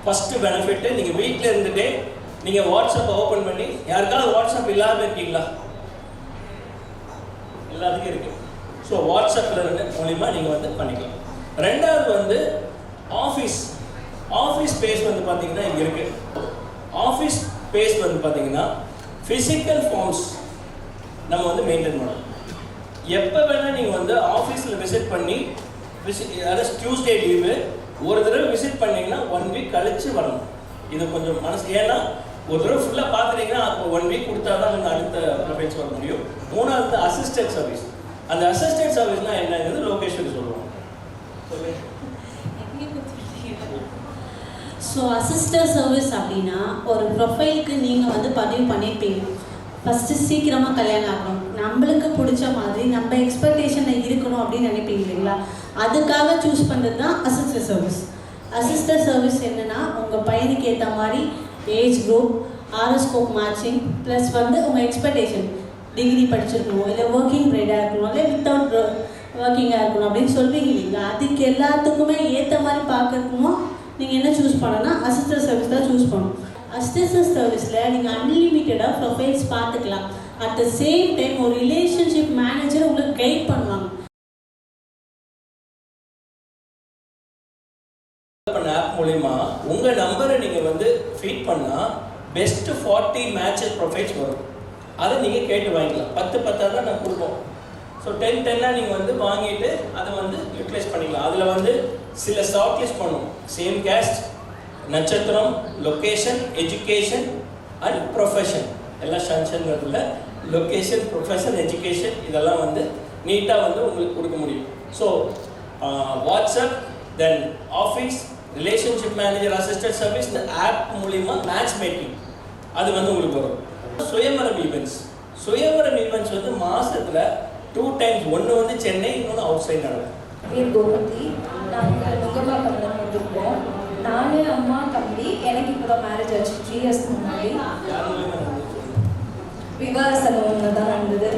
First benefit நீங்கள் வீட்டில் இருந்துகிட்டே நீங்கள் வாட்ஸ்அப்பை ஓப்பன் பண்ணி, யாருக்காவது வாட்ஸ்அப் இல்லாமல் இருக்கீங்களா? எல்லாத்துக்கும் இருக்குது. ஸோ வாட்ஸ்அப்பில் மூலிமா நீங்கள் வந்து பண்ணிக்கலாம். ரெண்டாவது வந்து ஆஃபீஸ் ஸ்பேஸ் வந்து பார்த்தீங்கன்னா இங்கே இருக்குது. ஆஃபீஸ் ஸ்பேஸ் வந்து பார்த்தீங்கன்னா ஃபிசிக்கல் ஃபார்ம்ஸ் நம்ம வந்து மெயின்டைன் பண்ணணும். எப்போ வேணால் நீங்கள் வந்து ஆஃபீஸில் விசிட் பண்ணி அதாவது டியூஸ்டே லீவு ஒரு தடவை விசிட் பண்ணிங்கன்னா 1 வீக் கழித்து வரணும். இது கொஞ்சம் மனசு, ஏன்னா ஒரு தடவை ஃபுல்லாக பார்த்துட்டிங்கன்னா அப்போ 1 வீக் கொடுத்தா தான் நீங்கள் அடுத்த ப்ரொஃபைல்ஸ் வர முடியும். மூணாவது அசிஸ்டன்ட் சர்வீஸ். அந்த அசிஸ்டன்ட் சர்வீஸ்னால் என்னங்கிறது லொகேஷன் சொல்லுவோம். ஸோ அசிஸ்டன்ட் சர்வீஸ் அப்படின்னா ஒரு ப்ரொஃபைலுக்கு நீங்கள் வந்து பதிவு பண்ணியிருப்பீங்க. ஃபஸ்ட்டு சீக்கிரமாக கல்யாணம் ஆகணும், நம்மளுக்கு பிடிச்ச மாதிரி நம்ம எக்ஸ்பெக்டேஷனில் இருக்கணும் அப்படின்னு நினைப்பீங்க இல்லைங்களா? அதுக்காக சூஸ் பண்ணுறது தான் அசிஸ்டன்ட் சர்வீஸ். அசிஸ்டன்ட் சர்வீஸ் என்னென்னா உங்கள் பையனுக்கு ஏற்ற மாதிரி age group, horoscope matching, plus வந்து உங்கள் எக்ஸ்பெக்டேஷன், டிகிரி படிச்சிருக்கணும், இல்லை ஒர்க்கிங் ப்ரைடாக இருக்கணும், இல்லை வித்தவுட் ஒர்க்கிங்காக இருக்கணும் அப்படின்னு சொல்வீங்க இல்லைங்களா? அதுக்கு எல்லாத்துக்குமே ஏற்ற மாதிரி பார்க்கணுமோ நீங்கள் என்ன சூஸ் பண்ணணும்னா அசிஸ்டன்ட் சர்வீஸ் தான் சூஸ் பண்ணணும். அசிஸ்டன்ட் சர்வீஸில் நீங்கள் அன்லிமிட்டடாக ப்ரொஃபைல்ஸ் பார்த்துக்கலாம். அட் த சேம் டைம் ஒரு ரிலேஷன்ஷிப் மேனேஜர் உங்களுக்கு கைட் பண்ணுவாங்க. ஆப் மூலிமா உங்கள் நம்பரை நீங்கள் வந்து ஃபீட் பண்ணால் பெஸ்ட்டு 40 மேட்சஸ் ப்ரொஃபைல்ஸ் வரும். அதை நீங்கள் கேட்டு வாங்கிக்கலாம். 10 தான் நான் கொடுப்போம். ஸோ 10 நீங்கள் வந்து வாங்கிட்டு அதை வந்து யூட்டிலைஸ் பண்ணிக்கலாம். அதில் வந்து சில ஷார்ட் லிஸ்ட் பண்ணும். சேம் கேஸ்ட், நட்சத்திரம், லொக்கேஷன், எஜுகேஷன் அண்ட் ப்ரொஃபஷன், எல்லாம் ஷன்ஷன்ங்கிறதுல லொக்கேஷன், ப்ரொஃபஷன், எஜுகேஷன் இதெல்லாம் வந்து நீட்டாக வந்து உங்களுக்கு கொடுக்க முடியும். So WhatsApp, then office, relationship manager, assistant service, இந்த ஆப் மூலிமா மேட்ச் மேக்கிங் அது வந்து உங்களுக்கு வரும். சுயமரம் ஈவெண்ட்ஸ் வந்து மாதத்தில் 2 times, ஒன்று வந்து சென்னை, இன்னொன்று அவுட் சைட் நடக்கும். பேர் கோமதி. நாங்கள் நுங்கம்பாக்கம்ல வந்துருக்கோம். நானே அம்மா தம்பி. எனக்கு இப்போ தான் மேரேஜ் ஆச்சு 3 இயர்ஸ்க்கு முன்னாடி. விவாக சலூனில் தான் நடந்தது.